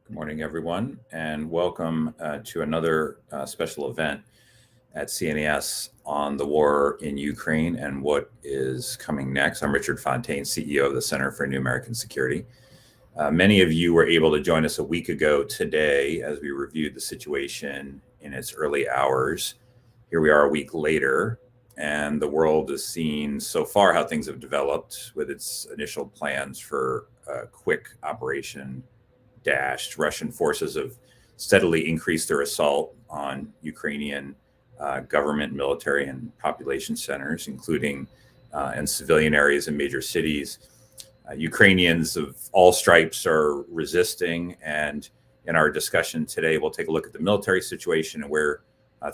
Good morning, everyone, and welcome to another special event at CNAS on the war in Ukraine and what is coming next. I'm Richard Fontaine, CEO of the Center for New American Security. Many of you were able to join us a week ago today as we reviewed the situation in its early hours. Here we are a week later, and the world has seen so far how things have developed with its initial plans for a quick operation dashed. Russian forces have steadily increased their assault on Ukrainian government, military, and population centers, including in civilian areas in major cities. Ukrainians of all stripes are resisting, and in our discussion today, we'll take a look at the military situation and where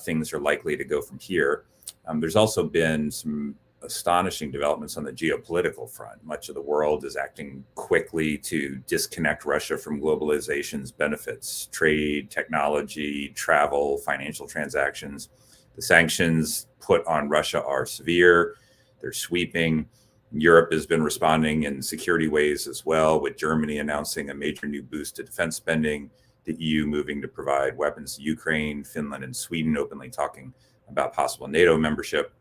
things are likely to go from here. There's also been some astonishing developments on the geopolitical front. Much of the world is acting quickly to disconnect Russia from globalization's benefits: trade, technology, travel, financial transactions. The sanctions put on Russia are severe. They're sweeping. Europe has been responding in security ways as well, with Germany announcing a major new boost to defense spending, the EU moving to provide weapons to Ukraine, Finland and Sweden openly talking about possible NATO membership.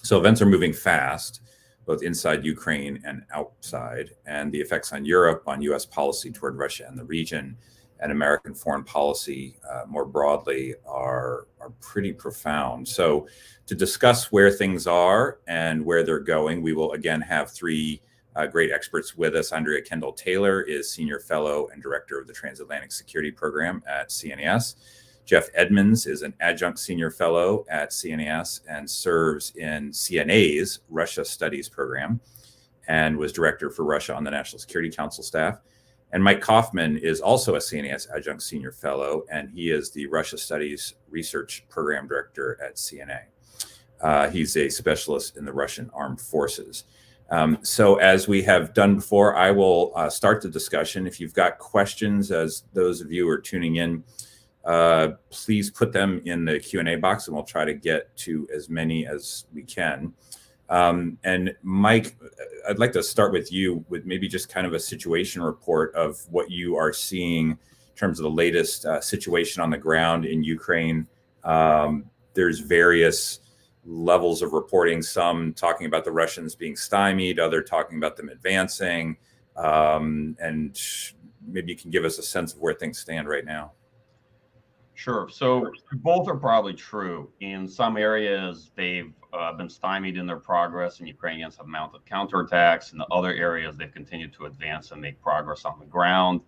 So events are moving fast, both inside Ukraine and outside, and the effects on Europe, on U.S. policy toward Russia and the region, and American foreign policy more broadly are pretty profound. So to discuss where things are and where they're going, we will again have three great experts with us. Andrea Kendall-Taylor is Senior Fellow and Director of the Transatlantic Security Program at CNAS. Jeff Edmonds is an adjunct senior fellow at CNAS and serves in CNA's Russia Studies program and was director for Russia on the National Security Council staff. And Mike Kaufman is also a CNAS adjunct senior fellow, and he is the Russia Studies research program director at CNA. He's a specialist in the Russian armed forces. So as we have done before, I will start the discussion. If you've got questions, as those of you who are tuning in, please put them in the Q&A box and we'll try to get to as many as we can. And Mike, I'd like to start with you with maybe just kind of a situation report of what you are seeing in terms of the latest situation on the ground in Ukraine. There's various levels of reporting, some talking about the Russians being stymied, other talking about them advancing. And maybe you can give us a sense of where things stand right now. Sure. So both are probably true. In some areas, they've been stymied in their progress, and Ukrainians have mounted counterattacks. In the other areas, they've continued to advance and make progress on the ground.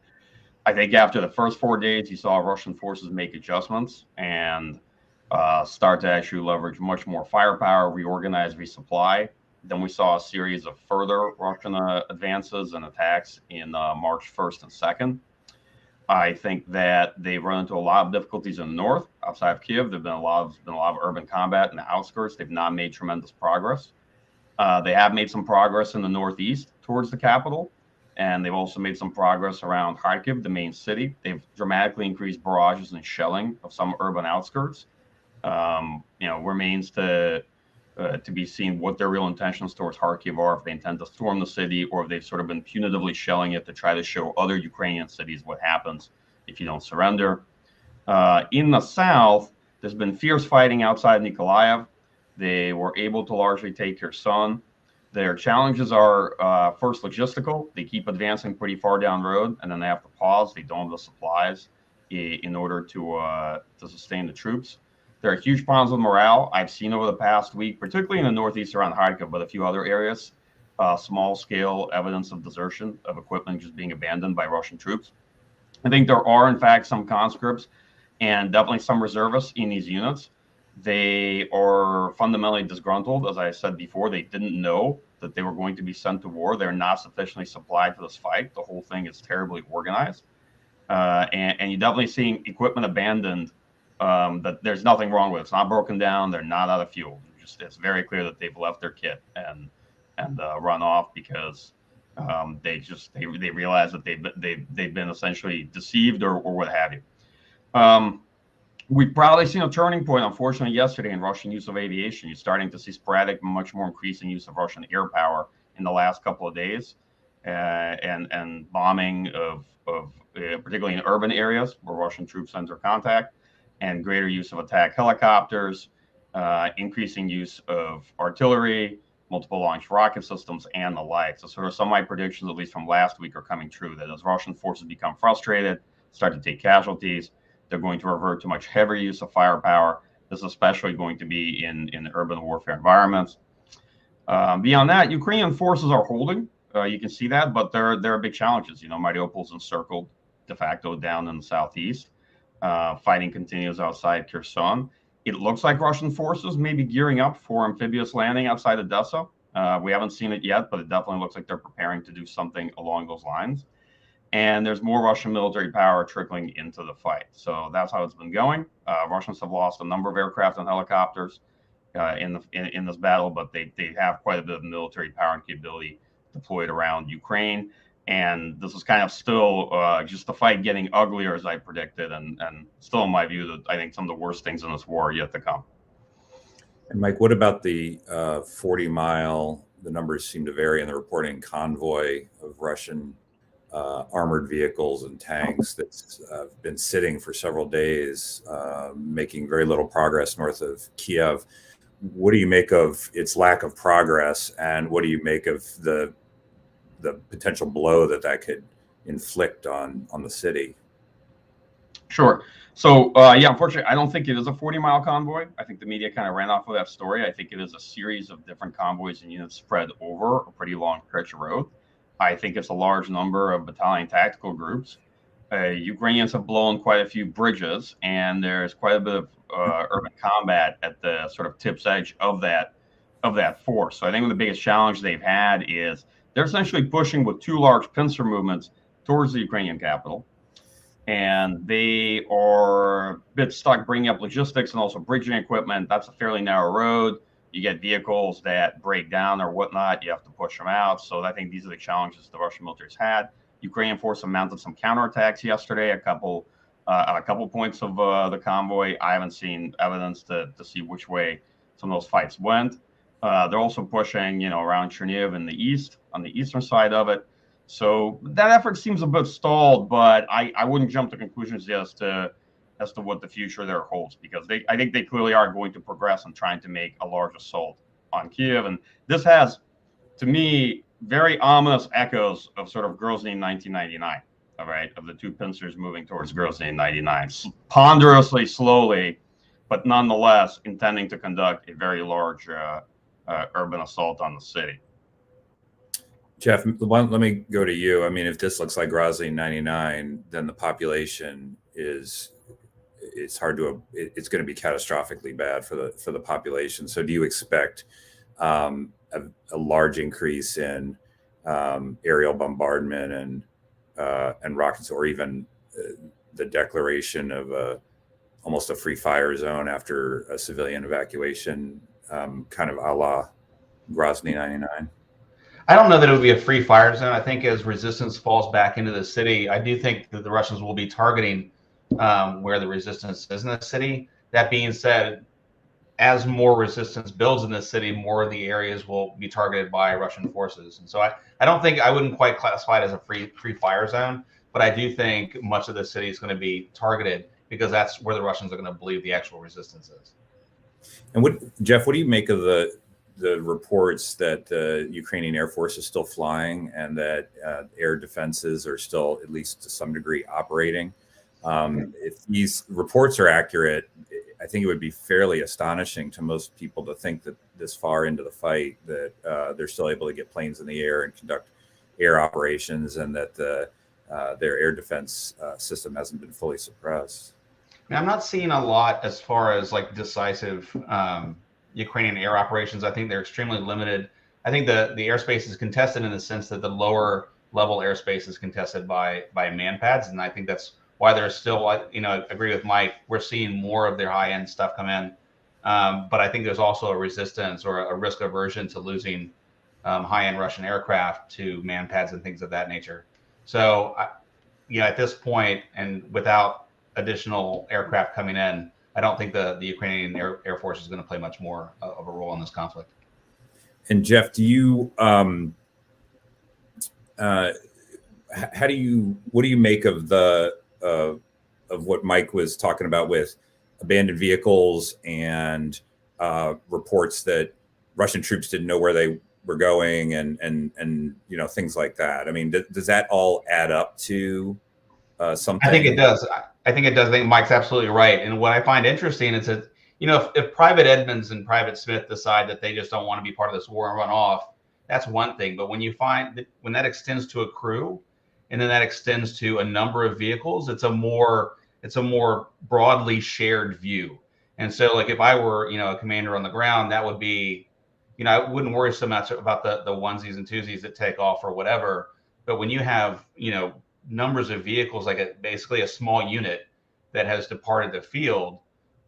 I think after the first 4 days, you saw Russian forces make adjustments and start to actually leverage much more firepower, reorganize, resupply. Then we saw a series of further Russian advances and attacks in March 1st and 2nd. I think that they've run into a lot of difficulties in the north, outside of Kiev. There's been a lot of urban combat in the outskirts. They've not made tremendous progress. They have made some progress in the northeast towards the capital, and they've also made some progress around Kharkiv, the main city. They've dramatically increased barrages and shelling of some urban outskirts. Remains to be seen what their real intentions towards Kharkiv are, if they intend to storm the city or if they've sort of been punitively shelling it to try to show other Ukrainian cities what happens if you don't surrender. In the south, there's been fierce fighting outside Nikolaev. They were able to largely take Kherson. Their challenges are first logistical. They keep advancing pretty far down the road, and then they have to pause. They don't have the supplies in order to sustain the troops. There are huge problems with morale. I've seen over the past week, particularly in the northeast around Kharkiv, but a few other areas, small-scale evidence of desertion, of equipment just being abandoned by Russian troops. I think there are, in fact, some conscripts and definitely some reservists in these units. They are fundamentally disgruntled. As I said before, they didn't know that they were going to be sent to war. They're not sufficiently supplied for this fight. The whole thing is terribly organized. And you're definitely seeing equipment abandoned. That there's nothing wrong with it. It's not broken down. They're not out of fuel. It's very clear that they've left their kit and run off because they realize that they've been essentially deceived or what have you. We've probably seen a turning point, unfortunately, yesterday in Russian use of aviation. You're starting to see sporadic, much more increasing use of Russian air power in the last couple of days. and bombing of particularly in urban areas where Russian troops enter contact, and greater use of attack helicopters, increasing use of artillery, multiple launch rocket systems, and the like. So sort of some of my predictions, at least from last week, are coming true, that as Russian forces become frustrated, start to take casualties, they're going to revert to much heavier use of firepower. This is especially going to be in urban warfare environments. Beyond that, Ukrainian forces are holding. You can see that, but there are big challenges. Mariupol's encircled de facto down in the southeast. Fighting continues outside Kherson. It looks like Russian forces may be gearing up for amphibious landing outside Odessa. We haven't seen it yet, but it definitely looks like they're preparing to do something along those lines. And there's more Russian military power trickling into the fight. So that's how it's been going. Russians have lost a number of aircraft and helicopters in this battle, but they have quite a bit of military power and capability deployed around Ukraine. And this is kind of still just the fight getting uglier, as I predicted, and still, in my view, that I think some of the worst things in this war are yet to come. And Mike, what about the 40-mile? The numbers seem to vary in the reporting convoy of Russian armored vehicles and tanks that's been sitting for several days, making very little progress north of Kiev. What do you make of its lack of progress, and what do you make of the potential blow that could inflict on the city? Sure. So, unfortunately, I don't think it is a 40-mile convoy. I think the media kind of ran off of that story. I think it is a series of different convoys and units spread over a pretty long stretch of road. I think it's a large number of battalion tactical groups. Ukrainians have blown quite a few bridges, and there's quite a bit of urban combat at the sort of tip's edge of that force. So I think the biggest challenge they've had is they're essentially pushing with two large pincer movements towards the Ukrainian capital. And they are a bit stuck bringing up logistics and also bridging equipment. That's a fairly narrow road. You get vehicles that break down or whatnot. You have to push them out. So I think these are the challenges the Russian military's had. Ukrainian forces mounted some counterattacks yesterday, a couple points of the convoy. I haven't seen evidence to see which way some of those fights went. They're also pushing, around Chernihiv in the east, on the eastern side of it. So that effort seems a bit stalled, but I wouldn't jump to conclusions as to what the future there holds, because I think they clearly are going to progress in trying to make a large assault on Kiev. And this has, to me, very ominous echoes of sort of Grozny in 1999, all right, of the two pincers moving towards Grozny in 99, ponderously, slowly, but nonetheless intending to conduct a very large urban assault on the city. Jeff, let me go to you. I mean, if this looks like Grozny in 99, then the population it's going to be catastrophically bad for the population. So do you expect a large increase in aerial bombardment and rockets, or even the declaration of almost a free fire zone after a civilian evacuation, kind of a la Grozny 99? I don't know that it would be a free fire zone. I think as resistance falls back into the city, I do think that the Russians will be targeting where the resistance is in the city. That being said, as more resistance builds in the city, more of the areas will be targeted by Russian forces. And so I wouldn't quite classify it as a free fire zone, but I do think much of the city is going to be targeted because that's where the Russians are going to believe the actual resistance is. And Jeff, what do you make of the reports that the Ukrainian Air Force is still flying and that air defenses are still, at least to some degree, operating? If these reports are accurate, I think it would be fairly astonishing to most people to think that this far into the fight that they're still able to get planes in the air and conduct air operations, and that their air defense system hasn't been fully suppressed. I'm not seeing a lot as far as like decisive Ukrainian air operations. I think they're extremely limited. I think the airspace is contested in the sense that the lower level airspace is contested by man pads, and I think that's why there's still, I agree with Mike, we're seeing more of their high-end stuff come in. But I think there's also a resistance or a risk aversion to losing high-end Russian aircraft to man pads and things of that nature. So, at this point, and without additional aircraft coming in, I don't think the Ukrainian Air Force is going to play much more of a role in this conflict. And Jeff, do you what do you make of of what Mike was talking about with abandoned vehicles and reports that Russian troops didn't know where they were going and things like that? I mean, does that all add up to something? I think it does. I think it does. I think Mike's absolutely right. And what I find interesting is that, if Private Edmonds and Private Smith decide that they just don't want to be part of this war and run off, that's one thing. But when you find that when that extends to a crew, and then that extends to a number of vehicles, it's a more broadly shared view. And so, like, if I were, a commander on the ground, that would be, I wouldn't worry so much about the onesies and twosies that take off or whatever. But when you have, numbers of vehicles, like basically a small unit that has departed the field,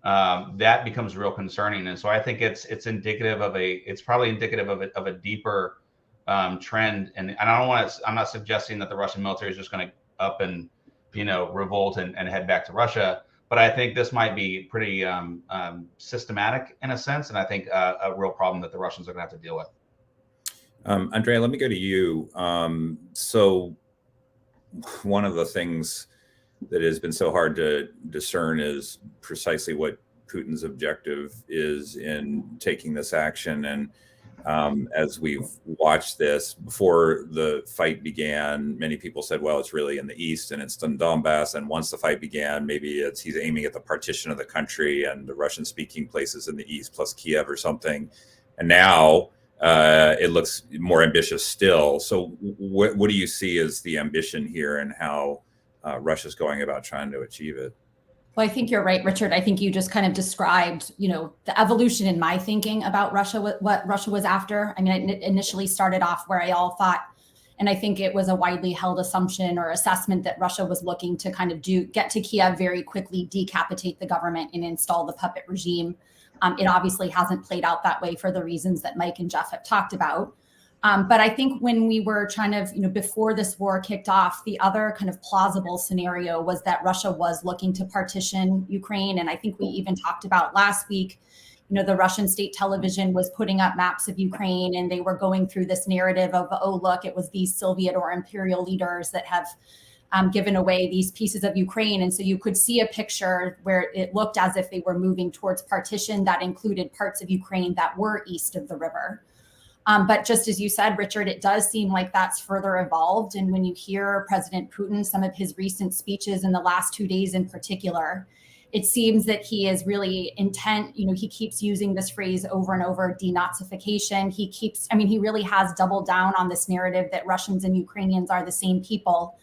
that becomes real concerning. And so I think it's probably indicative of a deeper trend. And I'm not suggesting that the Russian military is just going to up and, revolt and head back to Russia. But I think this might be pretty systematic in a sense. And I think a real problem that the Russians are going to have to deal with. Andrea, let me go to you. So one of the things that has been so hard to discern is precisely what Putin's objective is in taking this action. And as we've watched this before the fight began, many people said, well, it's really in the east and it's in Donbass. And once the fight began, maybe he's aiming at the partition of the country and the Russian speaking places in the east plus Kiev or something. And now it looks more ambitious still. So what do you see as the ambition here and how Russia's going about trying to achieve it? Well, I think you're right, Richard. I think you just kind of described, the evolution in my thinking about Russia, what Russia was after. I mean, it initially started off where I all thought, and I think it was a widely held assumption or assessment that Russia was looking to kind of get to Kiev very quickly, decapitate the government and install the puppet regime. It obviously hasn't played out that way for the reasons that Mike and Jeff have talked about. But I think when we were trying to, before this war kicked off, the other kind of plausible scenario was that Russia was looking to partition Ukraine. And I think we even talked about last week, the Russian state television was putting up maps of Ukraine and they were going through this narrative of, oh, look, it was these Soviet or imperial leaders that have given away these pieces of Ukraine. And so you could see a picture where it looked as if they were moving towards partition that included parts of Ukraine that were east of the river. But just as you said, Richard, it does seem like that's further evolved. And when you hear President Putin, some of his recent speeches in the last 2 days in particular, it seems that he is really intent. He keeps using this phrase over and over, denazification. He really has doubled down on this narrative that Russians and Ukrainians are the same people.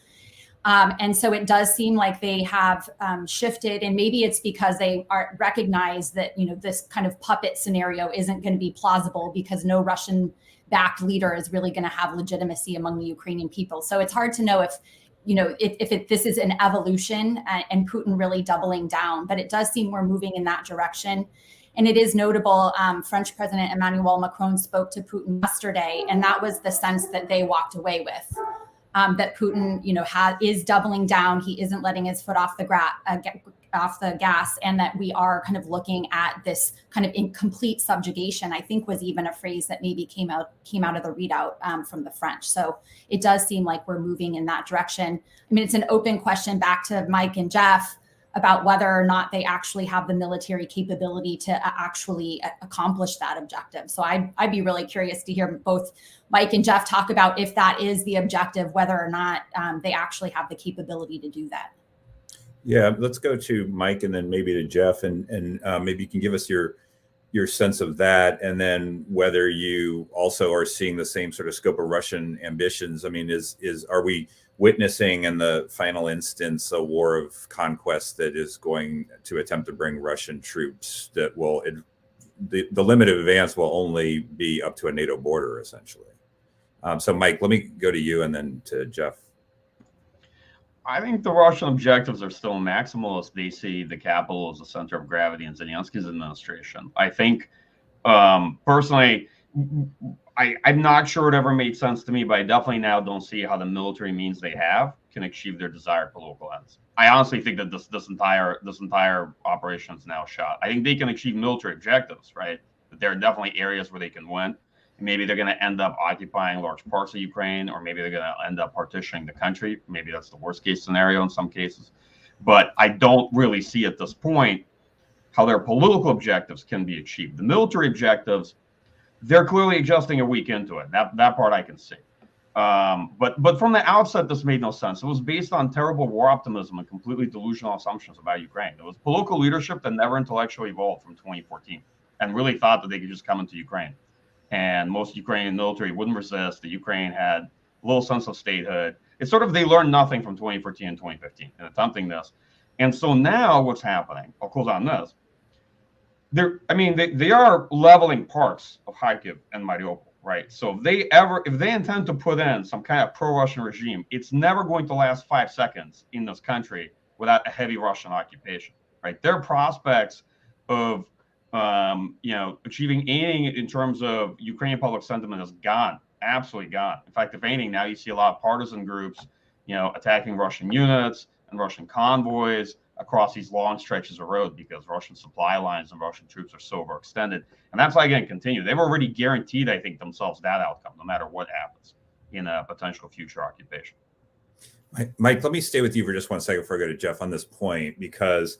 And so it does seem like they have shifted, and maybe it's because they recognize that, this kind of puppet scenario isn't going to be plausible because no Russian-backed leader is really going to have legitimacy among the Ukrainian people. So it's hard to know if this is an evolution and Putin really doubling down, but it does seem we're moving in that direction. And it is notable, French President Emmanuel Macron spoke to Putin yesterday, and that was the sense that they walked away with. That Putin, is doubling down. He isn't letting his foot off the gas, and that we are kind of looking at this kind of incomplete subjugation. I think was even a phrase that maybe came out of the readout from the French. So it does seem like we're moving in that direction. I mean, it's an open question back to Mike and Jeff about whether or not they actually have the military capability to actually accomplish that objective. So I'd be really curious to hear both Mike and Jeff talk about if that is the objective, whether or not they actually have the capability to do that. Yeah, let's go to Mike and then maybe to Jeff, and maybe you can give us your sense of that, and then whether you also are seeing the same sort of scope of Russian ambitions. I mean, are we witnessing in the final instance a war of conquest that is going to attempt to bring Russian troops that will the limit of advance will only be up to a NATO border, essentially? So Mike, let me go to you and then to Jeff. I think the Russian objectives are still maximalist. They see the capital as the center of gravity in Zelensky's administration. I think, personally, I'm not sure it ever made sense to me, but I definitely now don't see how the military means they have can achieve their desired political ends. I honestly think that this entire operation is now shot. I think they can achieve military objectives, right? But there are definitely areas where they can win. Maybe they're going to end up occupying large parts of Ukraine, or maybe they're going to end up partitioning the country. Maybe that's the worst case scenario in some cases. But I don't really see at this point how their political objectives can be achieved. The military objectives, they're clearly adjusting a week into it. That part I can see. But from the outset, this made no sense. It was based on terrible war optimism and completely delusional assumptions about Ukraine. It was political leadership that never intellectually evolved from 2014 and really thought that they could just come into Ukraine. And most Ukrainian military wouldn't resist. The Ukraine had a little sense of statehood. It's sort of, they learned nothing from 2014 and 2015 in attempting this. And so now what's happening, I'll close on this. They are leveling parts of Kharkiv and Mariupol, right? So if they intend to put in some kind of pro-Russian regime, it's never going to last 5 seconds in this country without a heavy Russian occupation, right? Their prospects of achieving anything in terms of Ukrainian public sentiment is gone, absolutely gone. In fact, if anything, now you see a lot of partisan groups, attacking Russian units and Russian convoys across these long stretches of road because Russian supply lines and Russian troops are so overextended. And that's why, again, continue. They've already guaranteed, I think, themselves that outcome, no matter what happens in a potential future occupation. Mike, let me stay with you for just 1 second before I go to Jeff on this point, because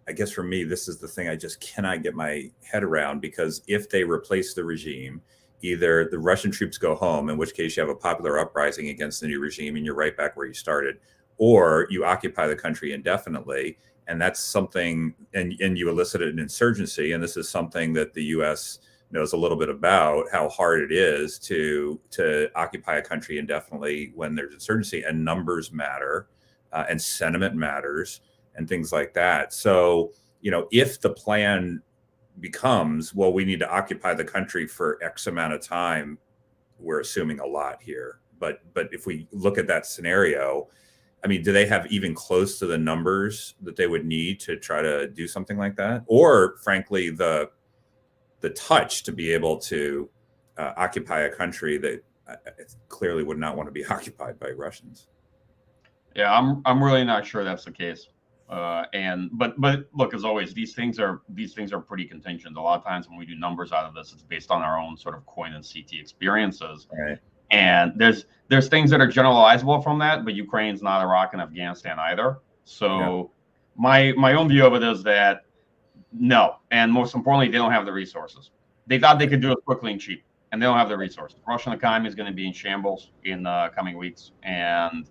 I guess for me, this is the thing I just cannot get my head around, because if they replace the regime, either the Russian troops go home, in which case you have a popular uprising against the new regime and you're right back where you started, or you occupy the country indefinitely. And that's something, and you elicited an insurgency. And this is something that the U.S. knows a little bit about, how hard it is to occupy a country indefinitely when there's insurgency, and numbers matter, and sentiment matters, and things like that. So, if the plan becomes, well, we need to occupy the country for X amount of time, we're assuming a lot here. But if we look at that scenario, do they have even close to the numbers that they would need to try to do something like that? Or frankly, the touch to be able to occupy a country that clearly would not want to be occupied by Russians? Yeah, I'm really not sure that's the case. But look, as always, these things are pretty contingent. A lot of times when we do numbers out of this, it's based on our own sort of coin and CT experiences. Right. And there's things that are generalizable from that, but Ukraine's not Iraq and Afghanistan either. So my own view of it is that no, and most importantly, they don't have the resources. They thought they could do it quickly and cheap, and they don't have the resources. Russian economy is going to be in shambles in the coming weeks, and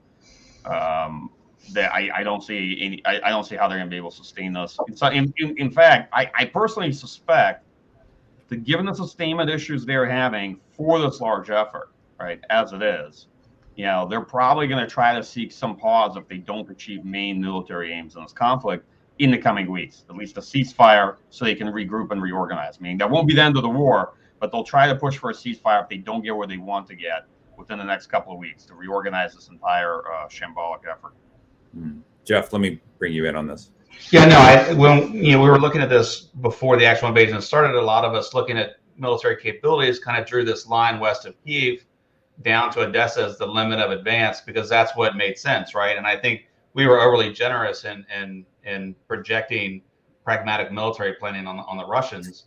I don't see how they're going to be able to sustain this. In fact, I personally suspect that given the sustainment issues they're having for this large effort, right, as it is, they're probably going to try to seek some pause if they don't achieve main military aims in this conflict in the coming weeks, at least a ceasefire, so they can regroup and reorganize. Meaning that won't be the end of the war, but they'll try to push for a ceasefire if they don't get where they want to get within the next couple of weeks to reorganize this entire shambolic effort. Jeff, let me bring you in on this. Yeah, no, when we were looking at this before the actual invasion started, a lot of us looking at military capabilities kind of drew this line west of Kyiv down to Odessa as the limit of advance, because that's what made sense, right? And I think we were overly generous in projecting pragmatic military planning on the Russians.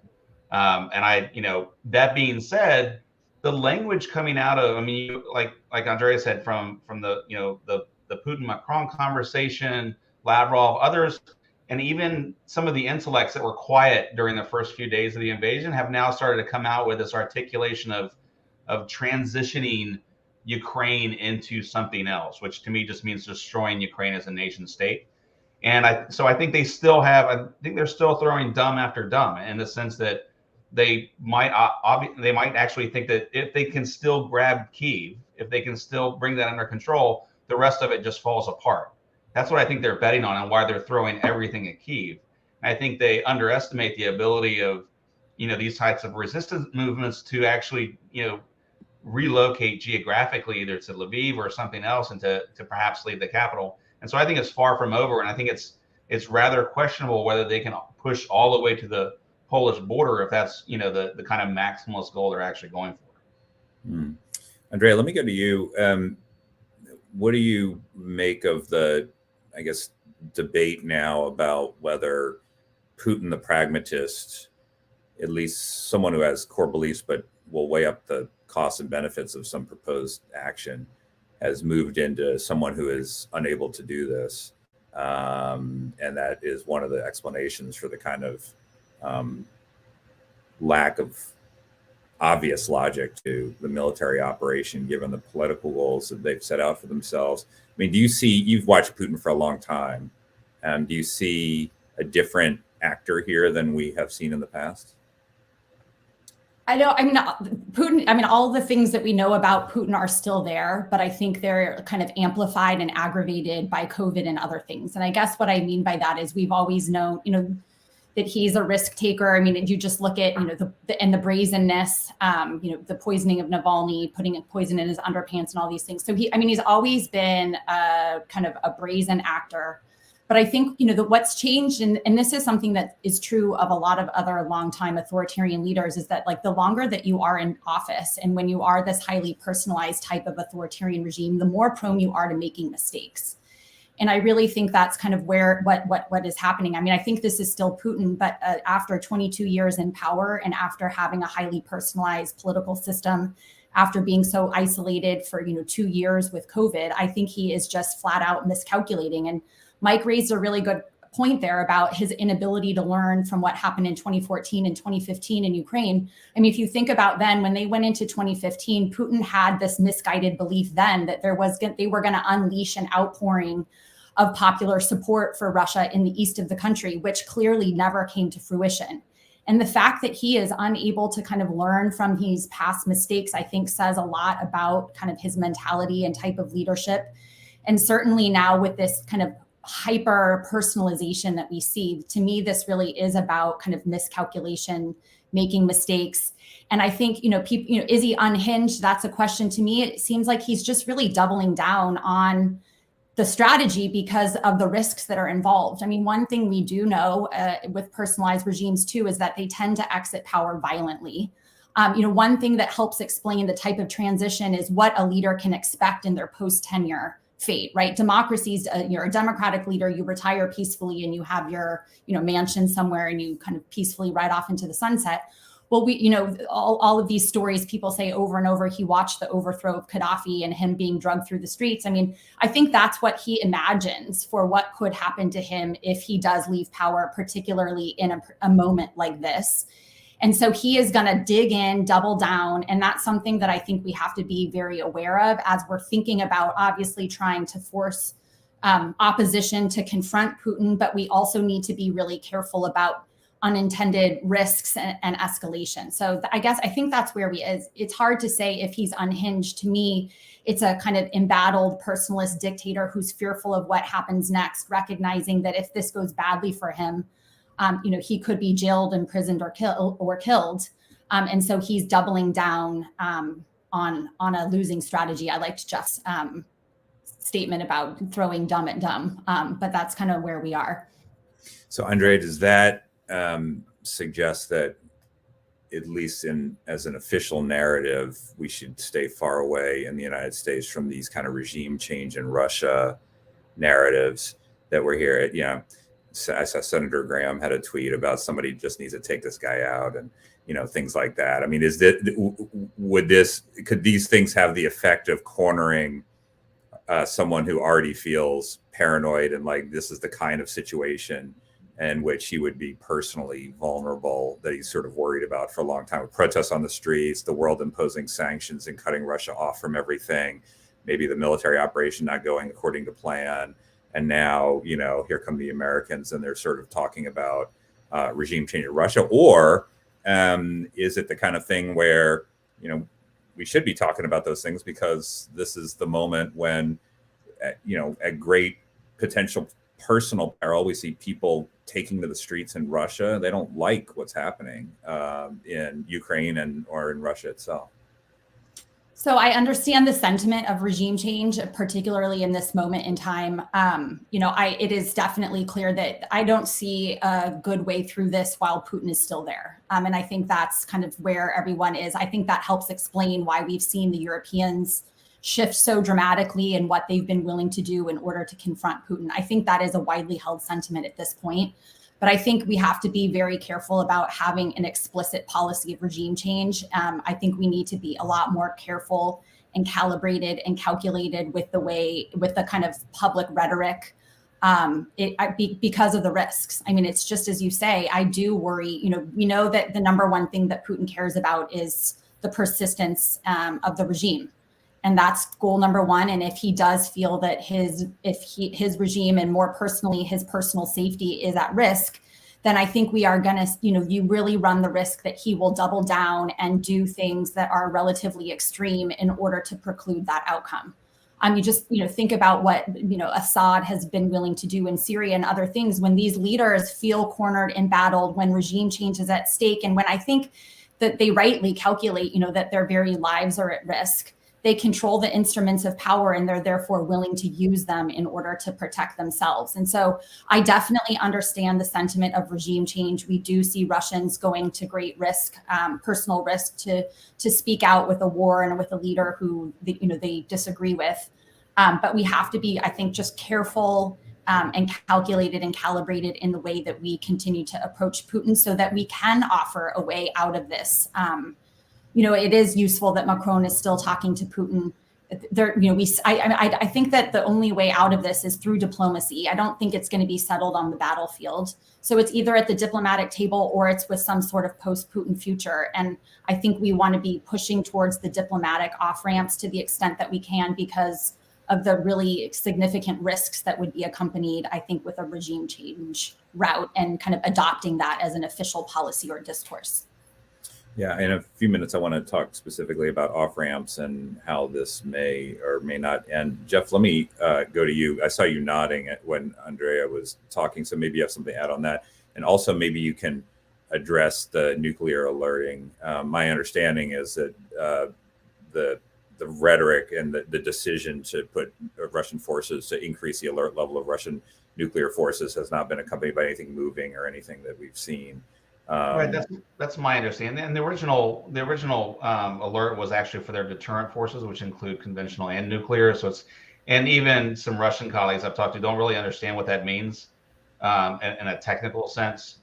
That being said, the language coming out of, like Andrea said, from the Putin-Macron conversation, Lavrov, others, and even some of the intellects that were quiet during the first few days of the invasion have now started to come out with this articulation of transitioning Ukraine into something else, which to me just means destroying Ukraine as a nation state. And I think they're still throwing dumb after dumb, in the sense that they might actually think that if they can still grab Kyiv, if they can still bring that under control, the rest of it just falls apart. That's what I think they're betting on, and why they're throwing everything at Kyiv. And I think they underestimate the ability of, these types of resistance movements to actually, relocate geographically, either to Lviv or something else, and to perhaps leave the capital. And so I think it's far from over, and I think it's rather questionable whether they can push all the way to the Polish border, if that's the kind of maximalist goal they're actually going for. Andrea, let me go to you. What do you make of the, I guess, debate now about whether Putin, the pragmatist, at least someone who has core beliefs but will weigh up the costs and benefits of some proposed action has moved into someone who is unable to do this. And that is one of the explanations for the kind of lack of obvious logic to the military operation, given the political goals that they've set out for themselves. I mean, you've watched Putin for a long time. Do you see a different actor here than we have seen in the past? Putin, all the things that we know about Putin are still there, but I think they're kind of amplified and aggravated by COVID and other things. And I guess what I mean by that is we've always known, that he's a risk taker. I mean, you just look at, the brazenness, the poisoning of Navalny, putting poison in his underpants and all these things. So he's always been kind of a brazen actor. But I think, what's changed, and this is something that is true of a lot of other longtime authoritarian leaders, is that the longer that you are in office and when you are this highly personalized type of authoritarian regime, the more prone you are to making mistakes. And I really think that's kind of what is happening. I mean, I think this is still Putin, but after 22 years in power and after having a highly personalized political system, after being so isolated for 2 years with COVID, I think he is just flat out miscalculating. And Mike raised a really good point there about his inability to learn from what happened in 2014 and 2015 in Ukraine. I mean, if you think about then, when they went into 2015, Putin had this misguided belief then that they were going to unleash an outpouring of popular support for Russia in the east of the country, which clearly never came to fruition. And the fact that he is unable to kind of learn from his past mistakes, I think says a lot about kind of his mentality and type of leadership. And certainly now with this kind of hyper personalization that we see, to me, this really is about kind of miscalculation, making mistakes. And I think, people, is he unhinged? That's a question to me. It seems like he's just really doubling down on the strategy because of the risks that are involved. I mean, one thing we do know with personalized regimes too, is that they tend to exit power violently. One thing that helps explain the type of transition is what a leader can expect in their post-tenure fate, right? Democracies, you're a democratic leader, you retire peacefully and you have your, mansion somewhere and you kind of peacefully ride off into the sunset. Well, all of these stories, people say over and over, he watched the overthrow of Gaddafi and him being drugged through the streets. I mean, I think that's what he imagines for what could happen to him if he does leave power, particularly in a moment like this. And so he is going to dig in, double down. And that's something that I think we have to be very aware of as we're thinking about obviously trying to force opposition to confront Putin. But we also need to be really careful about unintended risks and escalation. So I think that's where he is. It's hard to say if he's unhinged. To me, it's a kind of embattled personalist dictator who's fearful of what happens next, recognizing that if this goes badly for him, he could be jailed, imprisoned, or killed. And so he's doubling down on a losing strategy. I liked Jeff's statement about throwing dumb at dumb, but that's kind of where we are. So, Andrea, does that suggest that, at least as an official narrative, we should stay far away in the United States from these kind of regime change in Russia narratives that we're here at? I saw Senator Graham had a tweet about somebody just needs to take this guy out and, things like that. I mean, could these things have the effect of cornering someone who already feels paranoid and like this is the kind of situation in which he would be personally vulnerable that he's sort of worried about for a long time, with protests on the streets, the world imposing sanctions and cutting Russia off from everything, maybe the military operation not going according to plan. And now, here come the Americans and they're sort of talking about regime change in Russia. Or is it the kind of thing where, we should be talking about those things because this is the moment when, at great potential personal peril, we see people taking to the streets in Russia. They don't like what's happening in Ukraine or in Russia itself. So I understand the sentiment of regime change, particularly in this moment in time. It is definitely clear that I don't see a good way through this while Putin is still there. And I think that's kind of where everyone is. I think that helps explain why we've seen the Europeans shift so dramatically in what they've been willing to do in order to confront Putin. I think that is a widely held sentiment at this point. But I think we have to be very careful about having an explicit policy of regime change. I think we need to be a lot more careful and calibrated and calculated with the kind of public rhetoric, because of the risks. I mean, it's just as you say, I do worry, we know that the number one thing that Putin cares about is the persistence of the regime. And that's goal number one. And if he does feel that his regime, and more personally, his personal safety is at risk, then I think we are going to, you really run the risk that he will double down and do things that are relatively extreme in order to preclude that outcome. You just, think about what, Assad has been willing to do in Syria and other things when these leaders feel cornered, embattled, when regime change is at stake. And when I think that they rightly calculate, that their very lives are at risk. They control the instruments of power, and they're therefore willing to use them in order to protect themselves. And so I definitely understand the sentiment of regime change. We do see Russians going to great risk, personal risk, to speak out with a war and with a leader who they disagree with. But we have to be, I think, just careful and calculated and calibrated in the way that we continue to approach Putin, so that we can offer a way out of this. It is useful that Macron is still talking to Putin. I think that the only way out of this is through diplomacy. I don't think it's going to be settled on the battlefield. So it's either at the diplomatic table or it's with some sort of post-Putin future. And I think we want to be pushing towards the diplomatic off-ramps to the extent that we can, because of the really significant risks that would be accompanied, I think, with a regime change route, and kind of adopting that as an official policy or discourse. Yeah, in a few minutes, I want to talk specifically about off-ramps and how this may or may not end. Jeff, let me go to you. I saw you nodding when Andrea was talking, so maybe you have something to add on that. And also maybe you can address the nuclear alerting. My understanding is that the rhetoric and the decision to put Russian forces, to increase the alert level of Russian nuclear forces, has not been accompanied by anything moving or anything that we've seen. Right, that's my understanding. And the original alert was actually for their deterrent forces, which include conventional and nuclear. So and even some Russian colleagues I've talked to don't really understand what that means in a technical sense.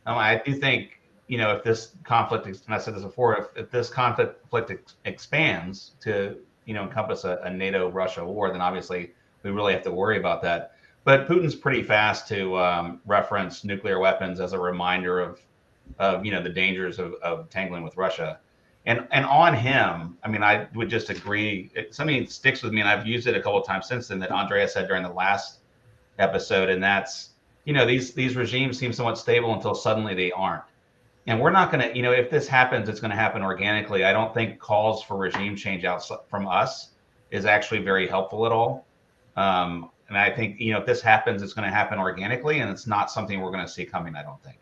I do think, if this conflict, and I said this before, if this conflict expands to encompass a NATO-Russia war, then obviously we really have to worry about that. But Putin's pretty fast to reference nuclear weapons as a reminder of the dangers of tangling with Russia, and on him. I mean, I would just agree. Something sticks with me, and I've used it a couple of times since then, that Andrea said during the last episode, and that's these regimes seem somewhat stable until suddenly they aren't. And we're not going to, if this happens, it's going to happen organically. I don't think calls for regime change out from us is actually very helpful at all. And I think if this happens, it's going to happen organically, and it's not something we're going to see coming, I don't think.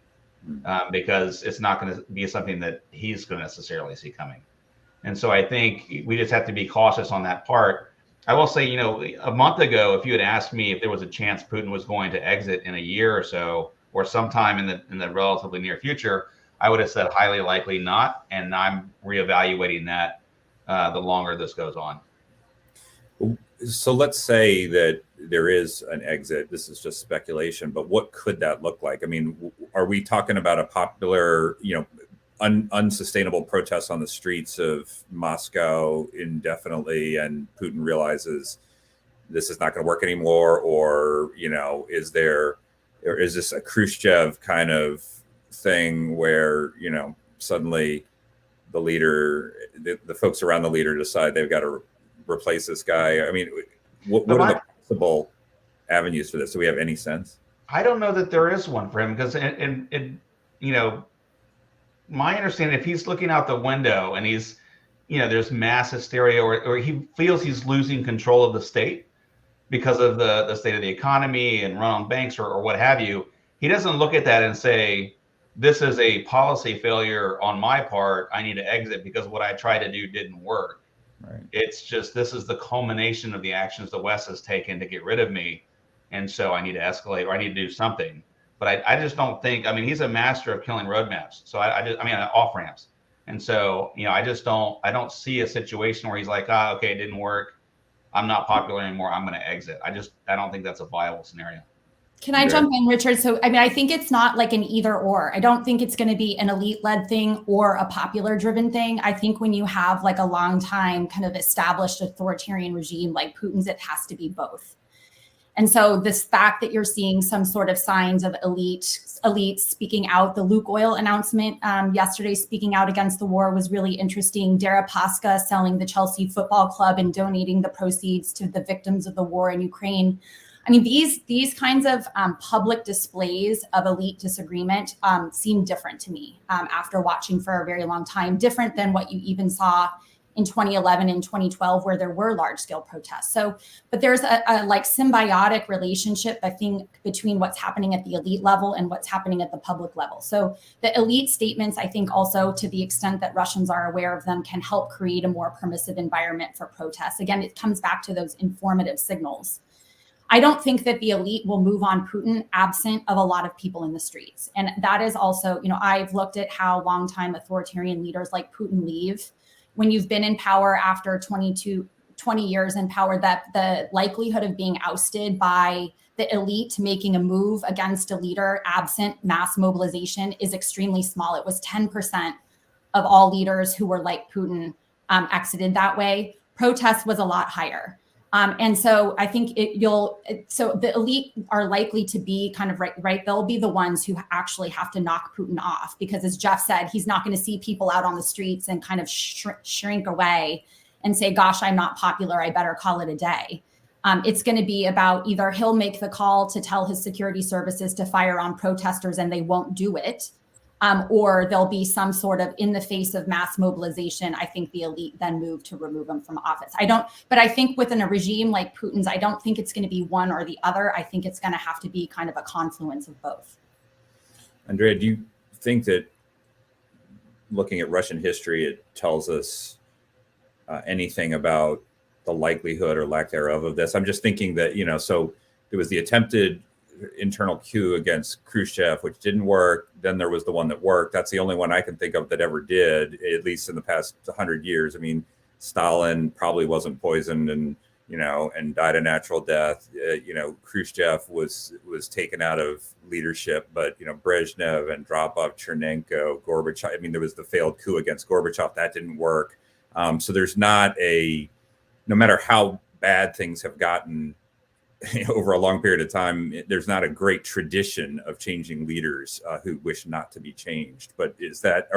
Because it's not going to be something that he's going to necessarily see coming. And so I think we just have to be cautious on that part. I will say, a month ago, if you had asked me if there was a chance Putin was going to exit in a year or so, or sometime in the relatively near future, I would have said highly likely not. And I'm reevaluating that the longer this goes on. So let's say that there is an exit. This is just speculation, but what could that look like? I mean, are we talking about a popular, unsustainable protest on the streets of Moscow indefinitely, and Putin realizes this is not going to work anymore? Or, is this a Khrushchev kind of thing where, suddenly the leader, the folks around the leader decide they've got to replace this guy? I mean, what are the possible avenues for this? Do we have any sense? I don't know that there is one for him, because my understanding, if he's looking out the window and he's, there's mass hysteria, or he feels he's losing control of the state because of the state of the economy and run on banks or what have you, he doesn't look at that and say, this is a policy failure on my part, I need to exit because what I tried to do didn't work. Right. It's just, this is the culmination of the actions the West has taken to get rid of me. And so I need to escalate, or I need to do something. But I just don't think, he's a master of killing roadmaps. So off ramps. And so, I don't see a situation where he's like, okay, it didn't work, I'm not popular anymore, I'm going to exit. I don't think that's a viable scenario. Can I jump in, Richard? So, I mean, I think it's not like an either or. I don't think it's going to be an elite-led thing or a popular-driven thing. I think when you have like a long time kind of established authoritarian regime like Putin's, it has to be both. And so this fact that you're seeing some sort of signs of elites speaking out, the Lukoil announcement yesterday speaking out against the war was really interesting. Deripaska selling the Chelsea Football Club and donating the proceeds to the victims of the war in Ukraine. I mean, these kinds of public displays of elite disagreement seem different to me after watching for a very long time, different than what you even saw in 2011 and 2012, where there were large scale protests. So, but there's a like symbiotic relationship, I think, between what's happening at the elite level and what's happening at the public level. So the elite statements, I think also to the extent that Russians are aware of them, can help create a more permissive environment for protests. Again, it comes back to those informative signals. I don't think that the elite will move on Putin absent of a lot of people in the streets. And that is also, I've looked at how longtime authoritarian leaders like Putin leave. When you've been in power after 20 years in power, that the likelihood of being ousted by the elite making a move against a leader absent mass mobilization is extremely small. It was 10% of all leaders who were like Putin exited that way. Protest was a lot higher. And so I think so the elite are likely to be kind of right. They'll be the ones who actually have to knock Putin off, because as Jeff said, he's not going to see people out on the streets and kind of shrink away and say, gosh, I'm not popular, I better call it a day. It's going to be about either he'll make the call to tell his security services to fire on protesters and they won't do it. Or there'll be some sort of, in the face of mass mobilization, I think the elite then move to remove him from office. But I think within a regime like Putin's, I don't think it's going to be one or the other. I think it's going to have to be kind of a confluence of both. Andrea, do you think that looking at Russian history, it tells us anything about the likelihood or lack thereof of this? I'm just thinking that, so there was the attempted internal coup against Khrushchev, which didn't work. Then there was the one that worked. That's the only one I can think of that ever did, at least in the past 100 years. I mean, Stalin probably wasn't poisoned and died a natural death. Khrushchev was taken out of leadership, but Brezhnev, Andropov, Chernenko, Gorbachev. I mean, there was the failed coup against Gorbachev that didn't work. So there's not no matter how bad things have gotten over a long period of time, there's not a great tradition of changing leaders who wish not to be changed. But is that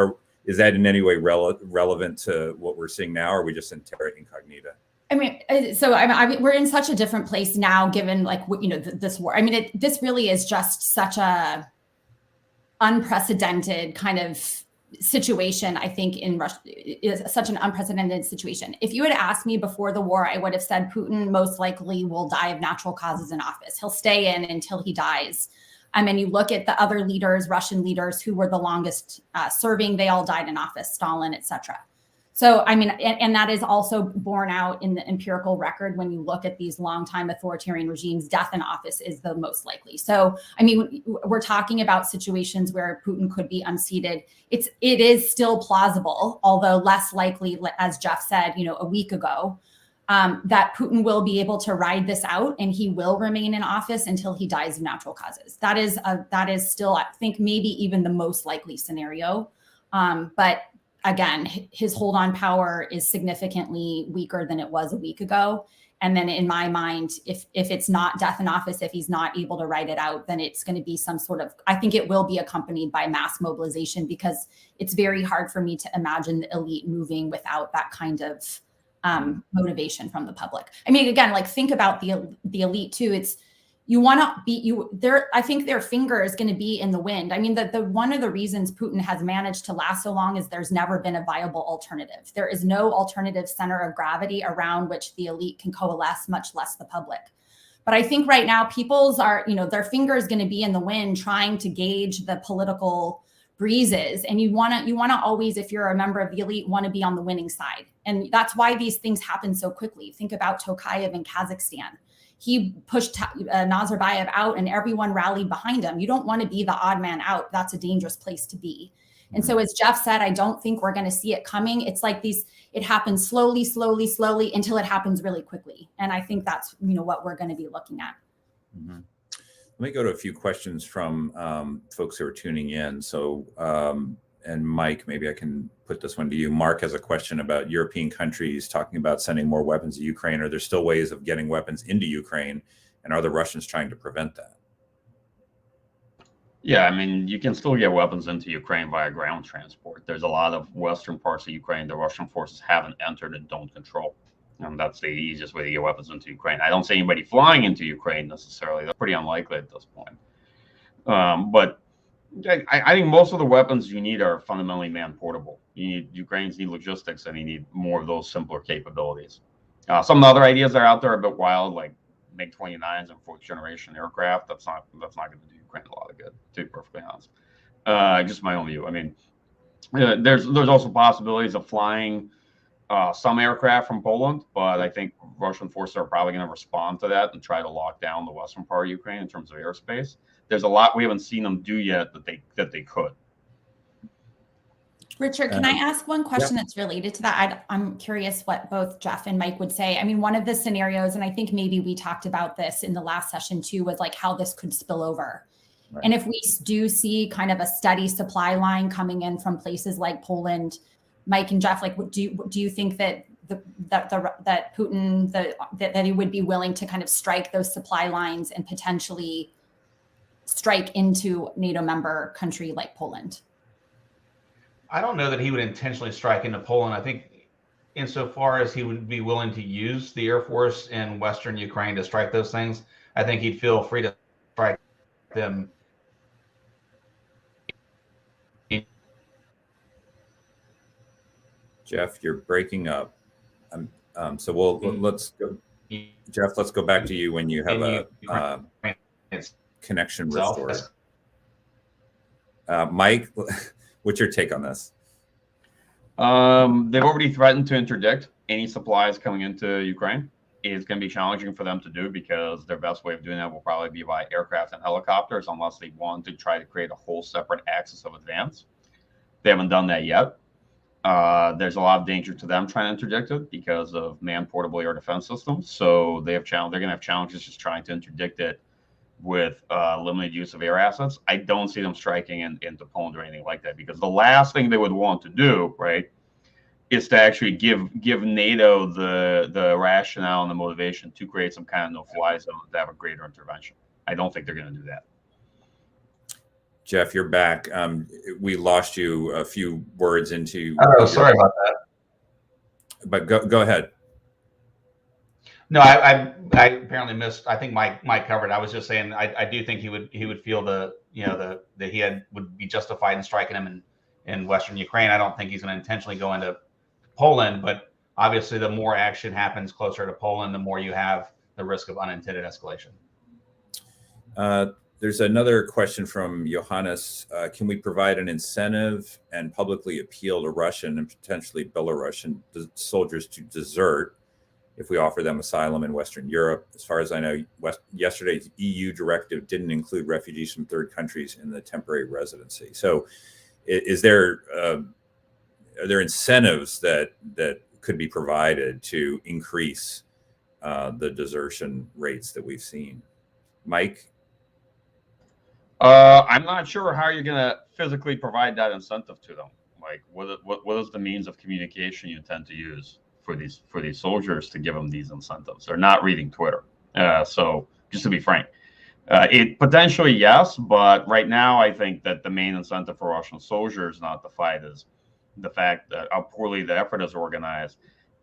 in any way relevant to what we're seeing now, or are we just in terra incognita? I mean, we're in such a different place now, given this war. I mean, this really is just such a unprecedented kind of situation. I think in Russia is such an unprecedented situation. If you had asked me before the war, I would have said Putin most likely will die of natural causes in office. He'll stay in until he dies. And you look at the other leaders, Russian leaders who were the longest serving, they all died in office, Stalin, etc. So, I mean, and that is also borne out in the empirical record. When you look at these longtime authoritarian regimes, death in office is the most likely. So, I mean, we're talking about situations where Putin could be unseated. It is still plausible, although less likely, as Jeff said, a week ago, that Putin will be able to ride this out and he will remain in office until he dies of natural causes. That is still, I think, maybe even the most likely scenario. But again, his hold on power is significantly weaker than it was a week ago. And then in my mind, if it's not death in office, if he's not able to write it out, then it's going to be some sort of, I think it will be accompanied by mass mobilization, because it's very hard for me to imagine the elite moving without that kind of motivation from the public. I mean, again, think about the elite too. It's, you want to be I think their finger is going to be in the wind. I mean, the one of the reasons Putin has managed to last so long is there's never been a viable alternative. There is no alternative center of gravity around which the elite can coalesce, much less the public. But I think right now people's their finger is going to be in the wind, trying to gauge the political breezes. And you want to always, if you're a member of the elite, want to be on the winning side. And that's why these things happen so quickly. Think about Tokayev in Kazakhstan. He pushed Nazarbayev out and everyone rallied behind him. You don't want to be the odd man out. That's a dangerous place to be. And so as Jeff said, I don't think we're going to see it coming. It's like it happens slowly until it happens really quickly. And I think that's, what we're going to be looking at. Mm-hmm. Let me go to a few questions from folks who are tuning in. So, and Mike, maybe I can put this one to you. Mark has a question about European countries talking about sending more weapons to Ukraine. Are there still ways of getting weapons into Ukraine? And are the Russians trying to prevent that? Yeah, I mean, you can still get weapons into Ukraine via ground transport. There's a lot of western parts of Ukraine the Russian forces haven't entered and don't control. And that's the easiest way to get weapons into Ukraine. I don't see anybody flying into Ukraine necessarily. That's pretty unlikely at this point. But I think most of the weapons you need are fundamentally man-portable. Ukrainians need logistics, and you need more of those simpler capabilities. Some of the other ideas that are out there are a bit wild, like MiG-29s and fourth-generation aircraft. That's not going to do Ukraine a lot of good, to be perfectly honest. Just my own view. I mean, there's also possibilities of flying some aircraft from Poland, but I think Russian forces are probably going to respond to that and try to lock down the western part of Ukraine in terms of airspace. There's a lot we haven't seen them do yet that they could. Richard, can I ask one question that's related to that? I'm curious what both Jeff and Mike would say. I mean, one of the scenarios, and I think maybe we talked about this in the last session too, was like how this could spill over. Right. And if we do see kind of a steady supply line coming in from places like Poland, Mike and Jeff, like, do you think that that Putin that he would be willing to kind of strike those supply lines and potentially strike into NATO member country like Poland? I don't know that he would intentionally strike into Poland. I think insofar as he would be willing to use the Air Force in Western Ukraine to strike those things, I think he'd feel free to strike them. Jeff, you're breaking up. So let's go. Jeff, let's go back to you when you have a connection restored. Mike, what's your take on this? They've already threatened to interdict any supplies coming into Ukraine. It's going to be challenging for them to do because their best way of doing that will probably be by aircraft and helicopters, unless they want to try to create a whole separate axis of advance. They haven't done that yet. There's a lot of danger to them trying to interdict it because of man-portable air defense systems. So they're going to have challenges just trying to interdict it with limited use of air assets. I don't see them striking into Poland or anything like that, because the last thing they would want to do, right, is to actually give NATO the rationale and the motivation to create some kind of no-fly zone to have a greater intervention. I don't think they're going to do that. Jeff, you're back. We lost you a few words into. Oh, sorry about that. But go ahead. No, I apparently missed. I think Mike covered. I was just saying I do think he would feel that he would be justified in striking him in Western Ukraine. I don't think he's going to intentionally go into Poland, but obviously the more action happens closer to Poland, the more you have the risk of unintended escalation. There's another question from Johannes. Can we provide an incentive and publicly appeal to Russian and potentially Belarusian soldiers to desert if we offer them asylum in Western Europe? As far as I know, yesterday's EU directive didn't include refugees from third countries in the temporary residency. So are there incentives that could be provided to increase the desertion rates that we've seen? Mike? I'm not sure how you're going to physically provide that incentive to them. Like, what is the means of communication you intend to use for these soldiers to give them these incentives? They're not reading Twitter. So just to be frank, it potentially yes, but right now I think that the main incentive for Russian soldiers not to fight is the fact that how poorly the effort is organized,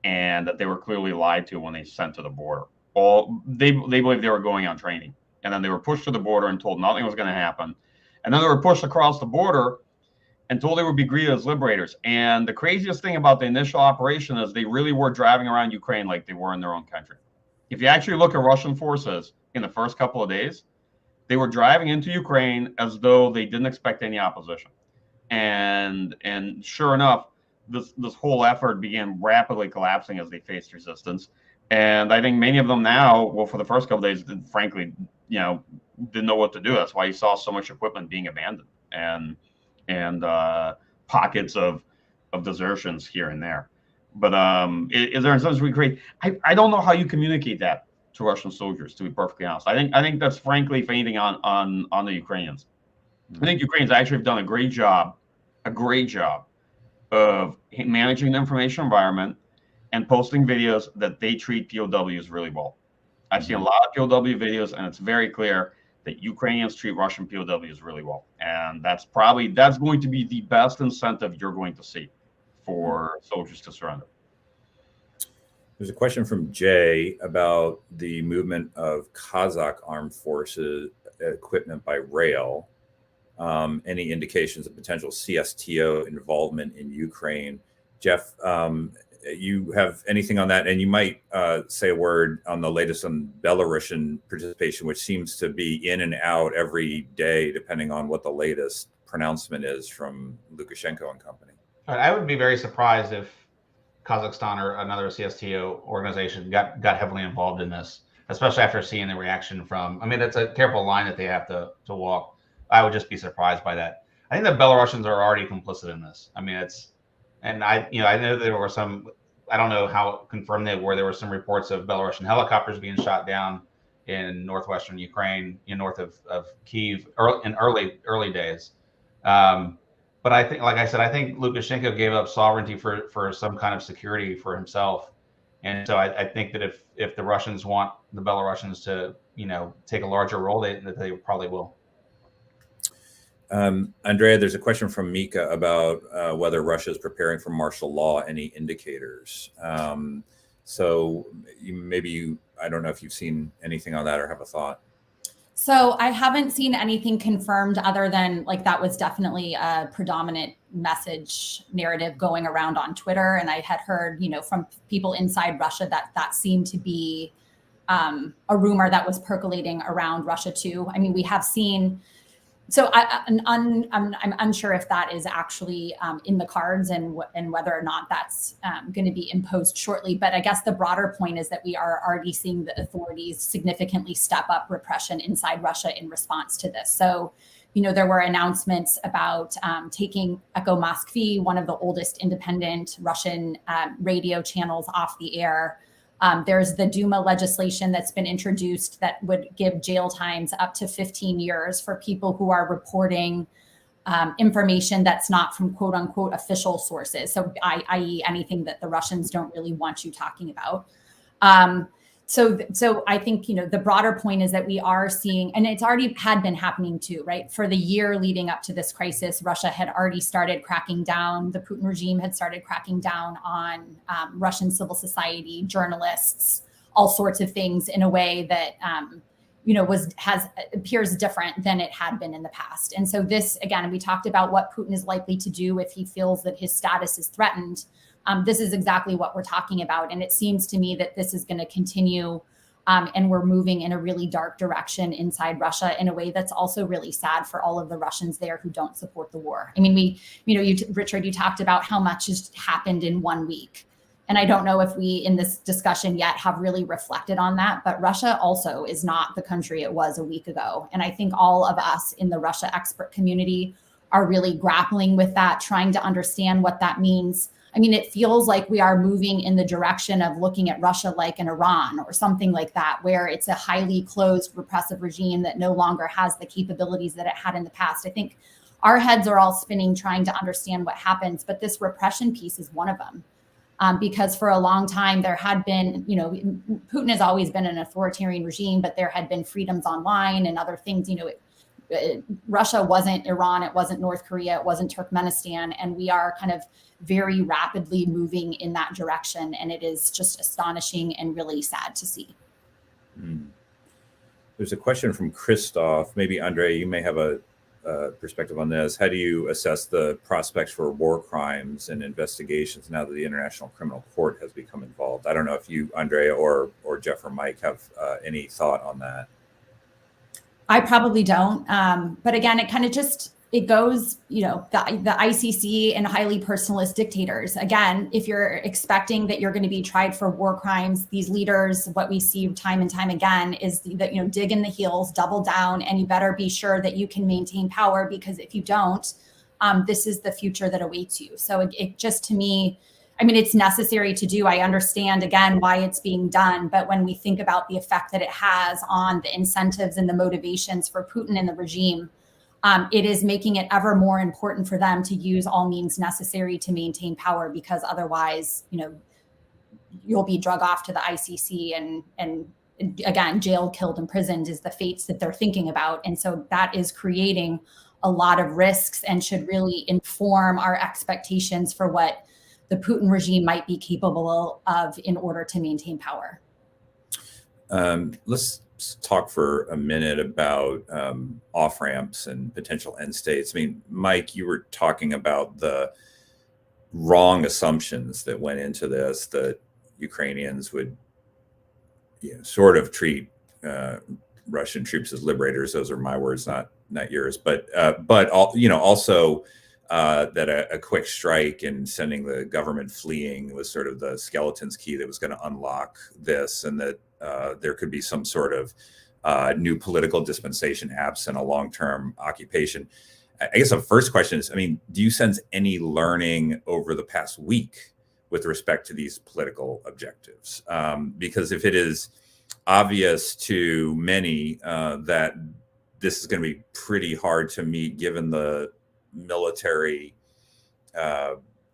and that they were clearly lied to when they sent to the border. They believed they were going on training. And then they were pushed to the border and told nothing was going to happen. And then they were pushed across the border and told they would be greeted as liberators. And the craziest thing about the initial operation is they really were driving around Ukraine like they were in their own country. If you actually look at Russian forces in the first couple of days, they were driving into Ukraine as though they didn't expect any opposition. And sure enough, this whole effort began rapidly collapsing as they faced resistance. And I think many of them now, well, for the first couple of days, frankly, didn't know what to do. That's why you saw so much equipment being abandoned and pockets of desertions here and there. But is there incentives we create? I don't know how you communicate that. to Russian soldiers, to be perfectly honest. I think that's frankly, if anything, on the Ukrainians. I think Ukrainians actually have done a great job of managing the information environment and posting videos that they treat POWs really well. I've seen a lot of POW videos, and it's very clear that Ukrainians treat Russian POWs really well. And that's going to be the best incentive you're going to see for soldiers to surrender. There's a question from Jay about the movement of Kazakh armed forces equipment by rail. Any indications of potential CSTO involvement in Ukraine? Jeff, you have anything on that? And you might say a word on the latest on Belarusian participation, which seems to be in and out every day, depending on what the latest pronouncement is from Lukashenko and company. I would be very surprised if Kazakhstan or another CSTO organization got heavily involved in this, especially after seeing the reaction from, I mean, it's a careful line that they have to walk. I would just be surprised by that. I think the Belarusians are already complicit in this. I mean, I know there were some, I don't know how confirmed they were. There were some reports of Belarusian helicopters being shot down in northwestern Ukraine, north of Kyiv, in early days. But I think, like I said, I think Lukashenko gave up sovereignty for some kind of security for himself. And so I think that if the Russians want the Belarusians to, take a larger role, they probably will. Andrea, there's a question from Mika about whether Russia is preparing for martial law. Any indicators? So I don't know if you've seen anything on that or have a thought. So I haven't seen anything confirmed other than like that was definitely a predominant message narrative going around on Twitter. And I had heard, from people inside Russia that seemed to be a rumor that was percolating around Russia too. I mean, we have seen. So I'm unsure if that is actually in the cards and whether or not that's going to be imposed shortly. But I guess the broader point is that we are already seeing the authorities significantly step up repression inside Russia in response to this. So, there were announcements about taking Echo Moskvy, one of the oldest independent Russian radio channels, off the air. There's the Duma legislation that's been introduced that would give jail times up to 15 years for people who are reporting information that's not from quote unquote official sources. So i.e. anything that the Russians don't really want you talking about. So I think, the broader point is that we are seeing, and it's already had been happening too, right? For the year leading up to this crisis, Russia had already started cracking down. The Putin regime had started cracking down on Russian civil society, journalists, all sorts of things in a way that, appears different than it had been in the past. And so this, again, we talked about what Putin is likely to do if he feels that his status is threatened. This is exactly what we're talking about. And it seems to me that this is going to continue and we're moving in a really dark direction inside Russia in a way that's also really sad for all of the Russians there who don't support the war. I mean, Richard, you talked about how much has happened in 1 week. And I don't know if we in this discussion yet have really reflected on that, but Russia also is not the country it was a week ago. And I think all of us in the Russia expert community are really grappling with that, trying to understand what that means. I mean, it feels like we are moving in the direction of looking at Russia like an Iran or something like that, where it's a highly closed, repressive regime that no longer has the capabilities that it had in the past. I think our heads are all spinning trying to understand what happens, but this repression piece is one of them. Because for a long time, there had been, Putin has always been an authoritarian regime, but there had been freedoms online and other things. Russia wasn't Iran, it wasn't North Korea, it wasn't Turkmenistan, and we are kind of very rapidly moving in that direction, and it is just astonishing and really sad to see. There's a question from Christoph. Maybe Andrea, you may have a perspective on this. How do you assess the prospects for war crimes and investigations now that the International Criminal Court has become involved? I don't know if you, Andrea, or Jeff or Mike have any thought on that. I probably don't. But again, it kind of it goes, the ICC and highly personalist dictators. Again, if you're expecting that you're going to be tried for war crimes, these leaders, what we see time and time again is that, dig in the heels, double down, and you better be sure that you can maintain power, because if you don't, this is the future that awaits you. So it just, to me, I mean, it's necessary to do. I understand, again, why it's being done. But when we think about the effect that it has on the incentives and the motivations for Putin and the regime, it is making it ever more important for them to use all means necessary to maintain power, because otherwise, you'll be drug off to the ICC and again, jailed, killed, imprisoned is the fates that they're thinking about. And so that is creating a lot of risks and should really inform our expectations for what the Putin regime might be capable of in order to maintain power. Let's talk for a minute about off-ramps and potential end states. I mean, Mike, you were talking about the wrong assumptions that went into this, that Ukrainians would sort of treat Russian troops as liberators. Those are my words, not yours. But also that a quick strike and sending the government fleeing was sort of the skeleton's key that was going to unlock this, and that there could be some sort of new political dispensation absent a long-term occupation. I guess the first question is, I mean, do you sense any learning over the past week with respect to these political objectives? Because if it is obvious to many that this is going to be pretty hard to meet, given the military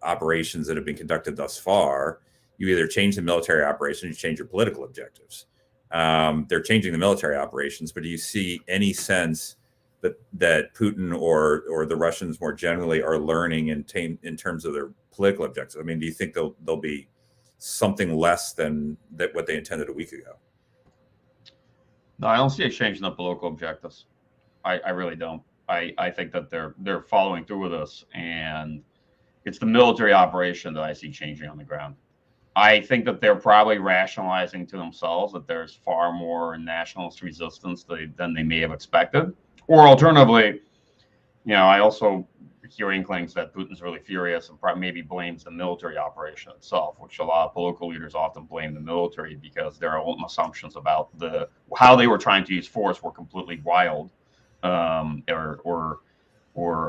operations that have been conducted thus far, you either change the military operations, you change your political objectives. They're changing the military operations, but do you see any sense that Putin or the Russians more generally are learning in terms of their political objectives? I mean, do you think they'll be something less than what they intended a week ago? No, I don't see a change in the political objectives. I really don't. I think that they're following through with this, and it's the military operation that I see changing on the ground. I think that they're probably rationalizing to themselves that there's far more nationalist resistance than they may have expected. Or alternatively, I also hear inklings that Putin's really furious and probably maybe blames the military operation itself, which a lot of political leaders often blame the military because their own assumptions about how they were trying to use force were completely wild or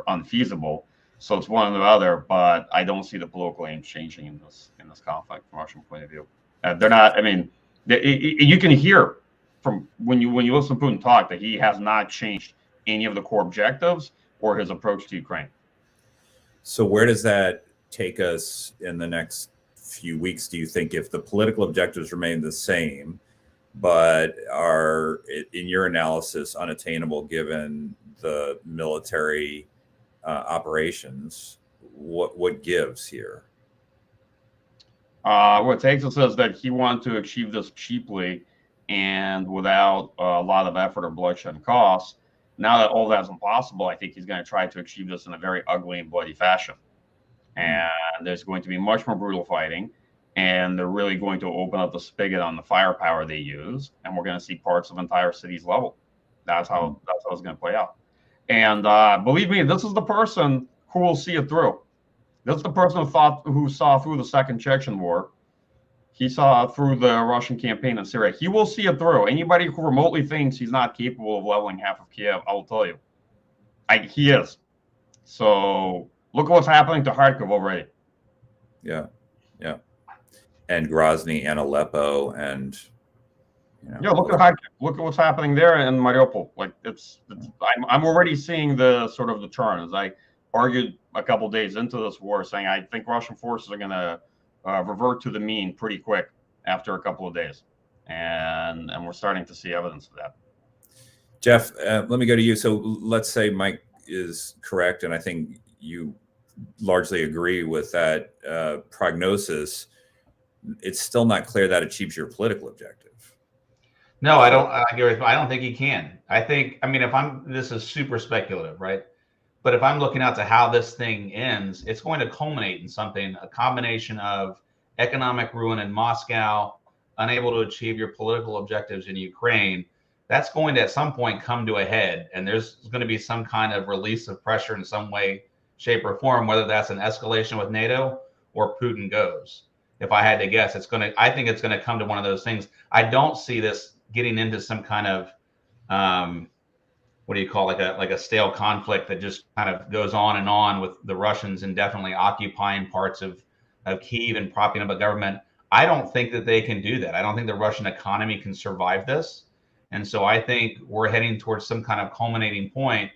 unfeasible. So it's one or the other, but I don't see the political aim changing in this conflict from a Russian point of view. They're not. I mean, you can hear from when you listen to Putin talk that he has not changed any of the core objectives or his approach to Ukraine. So where does that take us in the next few weeks, do you think, if the political objectives remain the same, but are, in your analysis, unattainable given the military operations? What gives here? What takes us is that he wanted to achieve this cheaply and without a lot of effort or bloodshed and costs. Now that all that's impossible, I think he's going to try to achieve this in a very ugly and bloody fashion. And there's going to be much more brutal fighting, and they're really going to open up the spigot on the firepower they use, and we're going to see parts of entire cities leveled. That's how it's going to play out. And believe me, this is the person who will see it through. This is the person who saw through the Second Chechen War. He saw through the Russian campaign in Syria. He will see it through. Anybody who remotely thinks he's not capable of leveling half of Kiev, I will tell you, he is. So look at what's happening to Kharkiv already. Yeah. And Grozny and Aleppo and look at Kharkiv. Look at what's happening there in Mariupol. Like I'm already seeing the sort of the turn, as I argued a couple days into this war, saying I think Russian forces are going to revert to the mean pretty quick after a couple of days, and we're starting to see evidence of that. Jeff, let me go to you. So let's say Mike is correct, and I think you largely agree with that prognosis. It's still not clear that achieves your political objective. No, I don't. I agree with. I don't think he can. I mean, this is super speculative, right? But if I'm looking out to how this thing ends, it's going to culminate in something, a combination of economic ruin in Moscow, unable to achieve your political objectives in Ukraine. That's going to at some point come to a head, and there's going to be some kind of release of pressure in some way, shape, or form, whether that's an escalation with NATO or Putin goes. If I had to guess, I think it's going to come to one of those things. I don't see this getting into some kind of what do you call, like a stale conflict that just kind of goes on and on with the Russians indefinitely occupying parts of of Kyiv and propping up a government. I don't think that they can do that. I don't think the Russian economy can survive this. And so I think we're heading towards some kind of culminating point.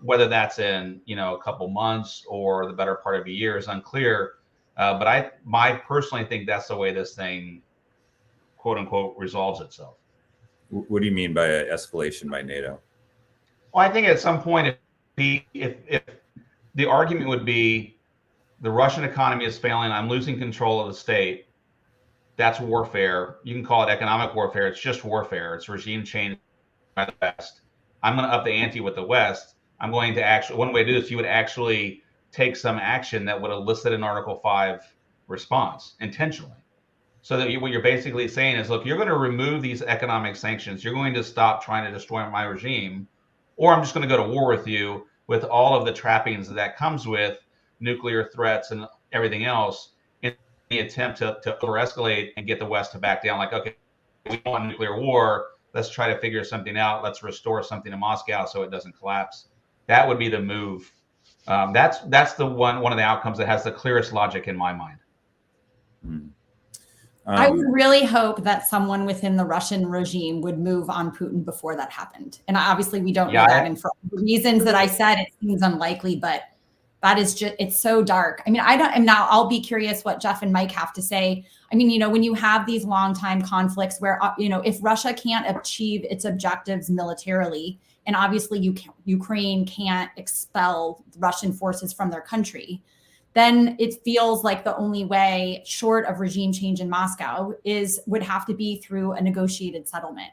Whether that's in a couple months or the better part of a year is unclear. But I personally think that's the way this thing, quote unquote, resolves itself. What do you mean by escalation by NATO? Well, I think at some point, if the argument would be the Russian economy is failing, I'm losing control of the state, that's warfare. You can call it economic warfare. It's just warfare. It's regime change by the West. I'm going to up the ante with the West. I'm going to actually, one way to do this, you would actually take some action that would elicit an Article 5 response intentionally. So that what you're basically saying is, look, you're going to remove these economic sanctions. You're going to stop trying to destroy my regime, or I'm just going to go to war with you with all of the trappings that comes with nuclear threats and everything else in the attempt to over-escalate and get the West to back down. Like, okay, we want nuclear war. Let's try to figure something out. Let's restore something to Moscow so it doesn't collapse. That would be the move. That's the one of the outcomes that has the clearest logic in my mind. I would really hope that someone within the Russian regime would move on Putin before that happened. And obviously we don't know that. And for reasons that I said, it seems unlikely, but that is just, it's so dark. I mean, and now I'll be curious what Jeff and Mike have to say. I mean, when you have these long time conflicts where, if Russia can't achieve its objectives militarily, and obviously Ukraine can't expel Russian forces from their country, then it feels like the only way short of regime change in Moscow would have to be through a negotiated settlement.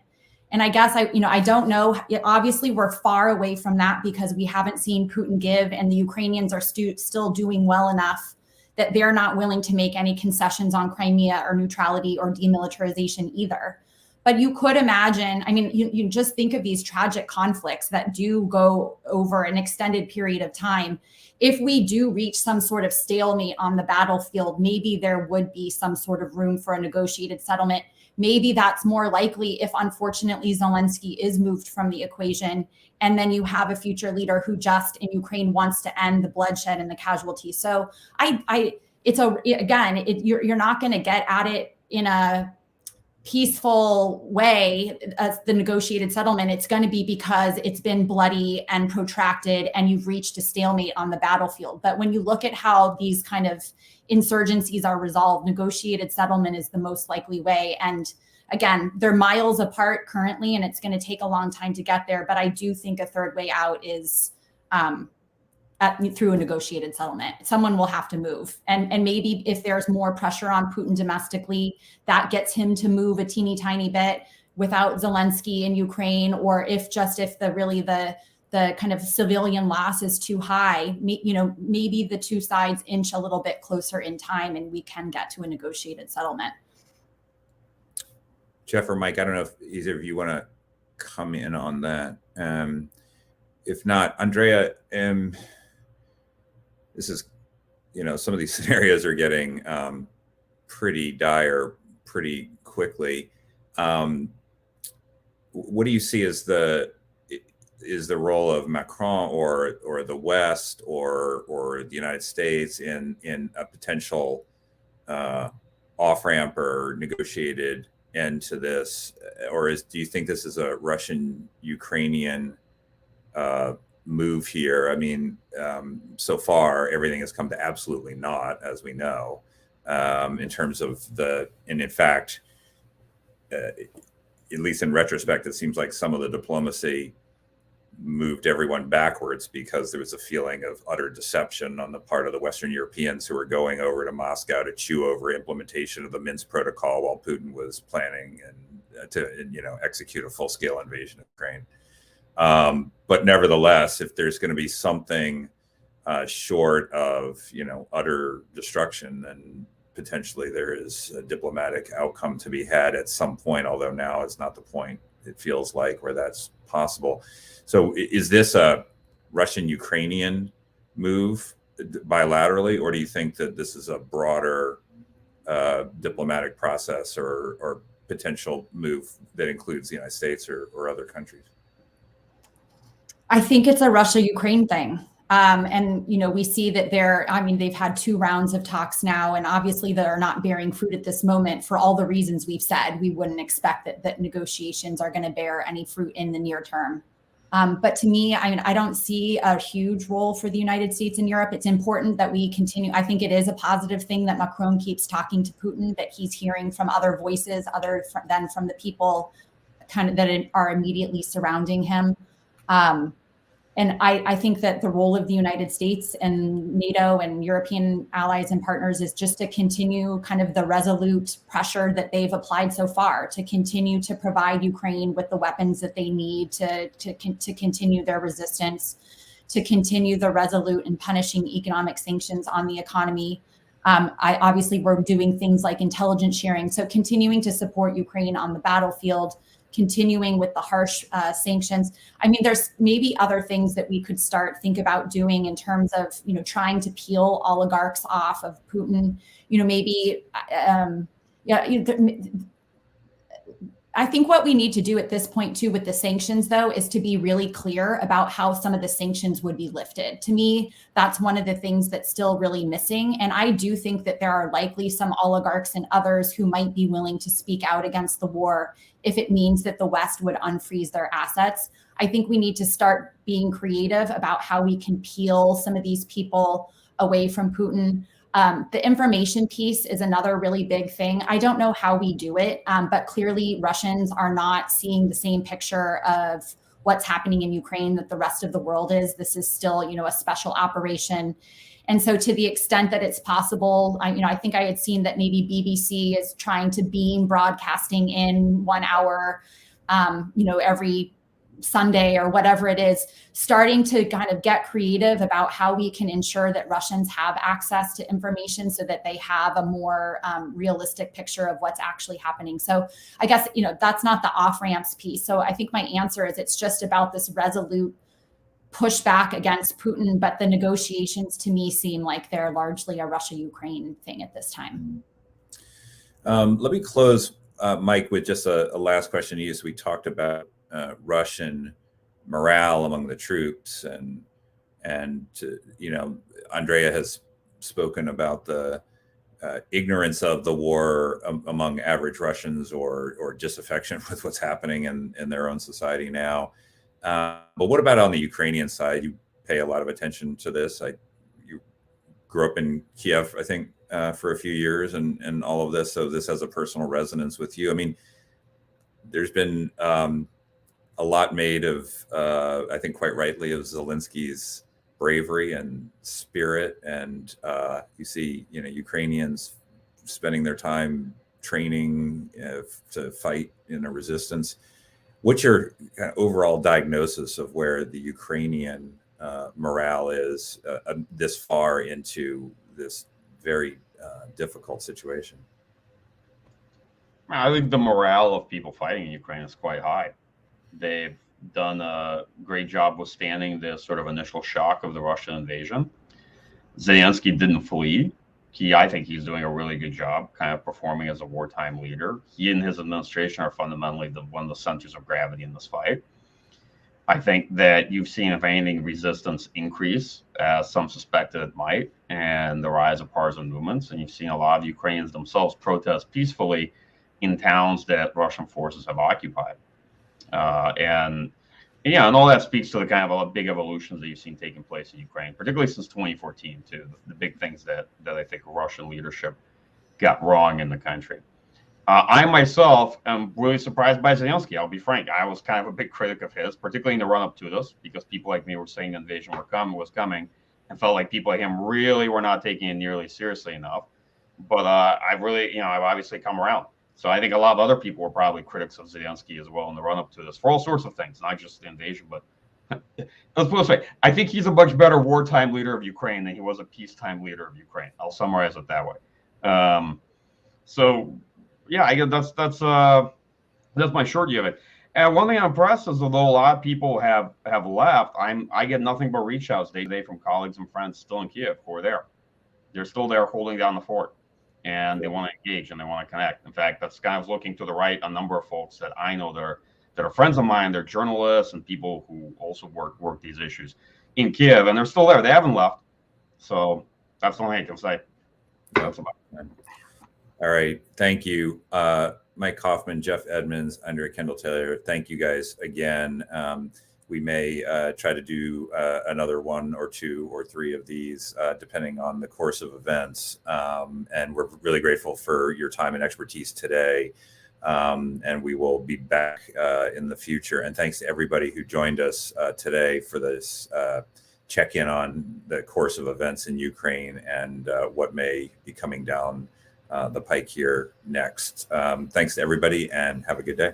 And I guess I don't know. Obviously, we're far away from that because we haven't seen Putin give, and the Ukrainians are still doing well enough that they're not willing to make any concessions on Crimea or neutrality or demilitarization either. But you could imagine, I mean, you just think of these tragic conflicts that do go over an extended period of time. If we do reach some sort of stalemate on the battlefield, maybe there would be some sort of room for a negotiated settlement. Maybe that's more likely if, unfortunately, Zelensky is moved from the equation, and then you have a future leader who just in Ukraine wants to end the bloodshed and the casualties. So you're not going to get at it in a peaceful way, the negotiated settlement. It's going to be because it's been bloody and protracted and you've reached a stalemate on the battlefield. But when you look at how these kind of insurgencies are resolved, negotiated settlement is the most likely way. And again, they're miles apart currently, and it's going to take a long time to get there. But I do think a third way out is through a negotiated settlement. Someone will have to move. And maybe if there's more pressure on Putin domestically, that gets him to move a teeny tiny bit without Zelensky in Ukraine, or if the kind of civilian loss is too high, maybe the two sides inch a little bit closer in time and we can get to a negotiated settlement. Jeff or Mike, I don't know if either of you want to come in on that. If not, Andrea, this is, some of these scenarios are getting pretty dire pretty quickly. What do you see as the role of Macron or the West or the United States in a potential off-ramp or negotiated end to this? Or do you think this is a Russian-Ukrainian move here? I mean, so far everything has come to absolutely not, as we know, in terms of and in fact, at least in retrospect, it seems like some of the diplomacy moved everyone backwards because there was a feeling of utter deception on the part of the Western Europeans who were going over to Moscow to chew over implementation of the Minsk Protocol while Putin was planning to execute a full-scale invasion of Ukraine. But nevertheless, if there's going to be something short of utter destruction, then potentially there is a diplomatic outcome to be had at some point, although now it's not the point, it feels like, where that's possible. So is this a Russian-Ukrainian move bilaterally, or do you think that this is a broader diplomatic process or potential move that includes the United States or other countries? I think it's a Russia-Ukraine thing. And, we see that they've had 2 rounds of talks now, and obviously that are not bearing fruit at this moment for all the reasons we've said. We wouldn't expect that negotiations are going to bear any fruit in the near term. But to me, I don't see a huge role for the United States and Europe. It's important that we continue. I think it is a positive thing that Macron keeps talking to Putin, that he's hearing from other voices other than from the people kind of that are immediately surrounding him. And I think that the role of the United States and NATO and European allies and partners is just to continue kind of the resolute pressure that they've applied so far, to continue to provide Ukraine with the weapons that they need to continue their resistance, to continue the resolute and punishing economic sanctions on the economy. Obviously, we're doing things like intelligence sharing. So continuing to support Ukraine on the battlefield, continuing with the harsh sanctions. There's maybe other things that we could think about doing in terms of, trying to peel oligarchs off of Putin. I think what we need to do at this point too with the sanctions, though, is to be really clear about how some of the sanctions would be lifted. To me, that's one of the things that's still really missing. And I do think that there are likely some oligarchs and others who might be willing to speak out against the war if it means that the West would unfreeze their assets. I think we need to start being creative about how we can peel some of these people away from Putin. The information piece is another really big thing. I don't know how we do it, but clearly Russians are not seeing the same picture of what's happening in Ukraine that the rest of the world is. This is still, a special operation. And so to the extent that it's possible, I think I had seen that maybe BBC is trying to beam broadcasting in 1 hour, every Sunday or whatever it is, starting to kind of get creative about how we can ensure that Russians have access to information so that they have a more realistic picture of what's actually happening. So I guess, that's not the off-ramps piece. So I think my answer is it's just about this resolute pushback against Putin, but the negotiations to me seem like they're largely a Russia-Ukraine thing at this time. Let me close, Mike, with just a last question to you. So we talked about Russian morale among the troops, and Andrea has spoken about the ignorance of the war among average Russians, or disaffection with what's happening in their own society now. But what about on the Ukrainian side? You pay a lot of attention to this. You grew up in Kiev, I think, for a few years, and all of this. So this has a personal resonance with you. There's been a lot made of, I think quite rightly, of Zelensky's bravery and spirit. And you see, Ukrainians spending their time training to fight in a resistance. What's your kind of overall diagnosis of where the Ukrainian morale is this far into this very difficult situation? I think the morale of people fighting in Ukraine is quite high. They've done a great job withstanding the sort of initial shock of the Russian invasion. Zelensky didn't flee. I think he's doing a really good job kind of performing as a wartime leader. He and his administration are fundamentally one of the centers of gravity in this fight. I think that you've seen, if anything, resistance increase, as some suspected it might, and the rise of partisan movements. And you've seen a lot of Ukrainians themselves protest peacefully in towns that Russian forces have occupied. And all that speaks to the kind of big evolutions that you've seen taking place in Ukraine, particularly since 2014, too. The big things that I think Russian leadership got wrong in the country. I myself am really surprised by Zelensky. I'll be frank. I was kind of a big critic of his, particularly in the run-up to this, because people like me were saying the invasion was coming, and felt like people like him really were not taking it nearly seriously enough. But I've obviously come around. So I think a lot of other people were probably critics of Zelensky as well in the run-up to this for all sorts of things, not just the invasion. But let's put it this way: I think he's a much better wartime leader of Ukraine than he was a peacetime leader of Ukraine. I'll summarize it that way. I guess that's my short view of it. And one thing I'm impressed is, although a lot of people have left, I get nothing but reach outs day to day from colleagues and friends still in Kiev who are there. They're still there holding down the fort. And they want to engage and they want to connect. In fact, that's kind of looking to the right. A number of folks that I know that are friends of mine, they're journalists and people who also work these issues. in Kiev, and they're still there. They haven't left. So that's the only thing I can say. That's about it. All right. Thank you. Mike Kaufman, Jeff Edmonds, Andrea Kendall-Taylor. Thank you guys again. We may try to do another 1 or 2 or 3 of these, depending on the course of events. And we're really grateful for your time and expertise today. And we will be back in the future. And thanks to everybody who joined us today for this check-in on the course of events in Ukraine and what may be coming down the pike here next. Thanks to everybody, and have a good day.